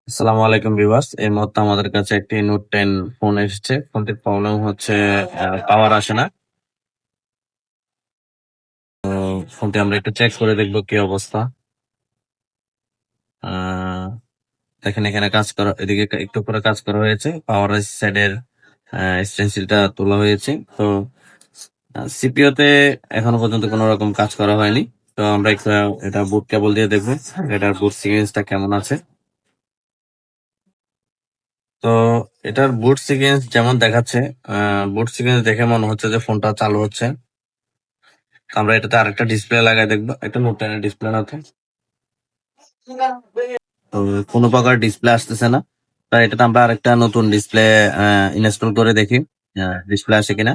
আসসালামু আলাইকুম ভিউয়ার্স। এই মুহূর্তে আমাদের কাছে একটি নোট 10 ফোন এসেছে। ফোনটির প্রবলেম হচ্ছে পাওয়ার আসে না। ফোনটি আমরা একটু চেক করে দেখবো কি অবস্থা। আহ, দেখেন এখানে কাজ করা, এদিকে একটু করে কাজ করা হয়েছে। পাওয়ার সাইডের স্টেনসিলটা তোলা হয়েছে। তো সিপিইউ তে এখনো পর্যন্ত কোনো রকম কাজ করা হয়নি। তো আমরা একটু এটা বুট কেবল দিয়ে দেখবো এটার বুট সিকোয়েন্সটা কেমন আছে। তো এটার বুট সিকোয়েন্স যেমন দেখাচ্ছে, বুট সিকোয়েন্স দেখে মনে হচ্ছে যে ফোনটা চালু হচ্ছে। তো আমরা এটাতে আরেকটা ডিসপ্লে লাগাই দেখবো, একটা নোট 10 ডিসপ্লে না তো। তো কোনো প্রকার ডিসপ্লে আসতেছে না। তো এটাতে আমরা আরেকটা নতুন ডিসপ্লে ইনস্টল করে দেখি ডিসপ্লে আসে কিনা।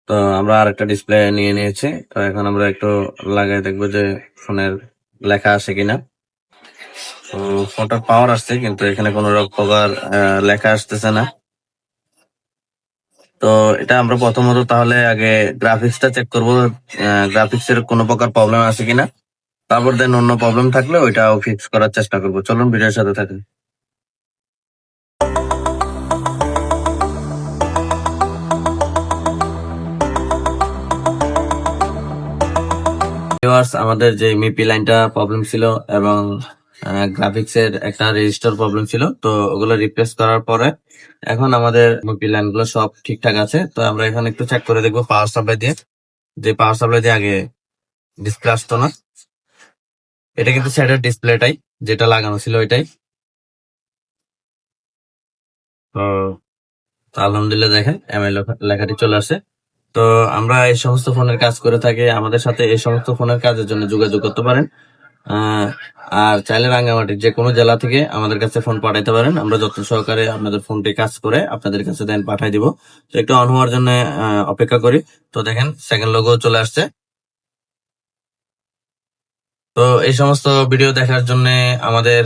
তো আমরা আরেকটা ডিসপ্লে নিয়ে নিয়েছি। তো এখন আমরা একটু লাগাই দেখবো যে ফোনের লেখা আসে কিনা। তো ফোনটার পাওয়ার আসছে কিন্তু এখানে কোনো প্রকার লেখা আসতেছে না। তো এটা আমরা প্রথমত তাহলে আগে গ্রাফিক্সটা চেক করবো, গ্রাফিক্সের কোনো প্রকার প্রবলেম আছে কিনা। তারপর দেন অন্য প্রবলেম থাকলে ওইটাও ফিক্স করার চেষ্টা করবো। চলুন ভিডিওর সাথে থাকুন। ভিউয়ার্স, আমাদের যে মিপি লাইনটা প্রবলেম ছিল এবং গ্রাফিক্স এর একটা রেজিস্টার প্রবলেম ছিল, তো ওগুলো রিপ্লেস করার পরে এখন আমাদের মিপি লাইন গুলো সব ঠিকঠাক আছে। তো আমরা এখানে একটু চেক করে দেখবো পাওয়ার সাপ্লাই দিয়ে, যে পাওয়ার সাপ্লাই দিয়ে আগে ডিসপ্লে আসতো না। এটা কিন্তু সেটার ডিসপ্লেটাই, যেটা লাগানো ছিল ওইটাই। তো আলহামদুলিল্লাহ দেখেন এমআই লেখাটি চলে আসে। তো আমরা এই সমস্ত ফোনের কাজ করে থাকি। আমাদের সাথে এই সমস্ত ফোনের কাজের জন্য যোগাযোগ করতে পারেন। আহ, আর চাইলে রাঙ্গামাটির যে কোনো জেলা থেকে আমাদের কাছে ফোন পাঠাইতে পারেন। আমরা যত্ন সহকারে আপনাদের ফোনটি কাজ করে আপনাদের কাছে দেন পাঠাই দিব। তো একটু অন হওয়ার জন্য অপেক্ষা করি। তো দেখেন সেকেন্ড লোগো চলে আসছে। তো এই সমস্ত ভিডিও দেখার জন্য আমাদের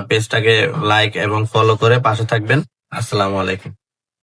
পেজটাকে লাইক এবং ফলো করে পাশে থাকবেন। আসসালামু আলাইকুম।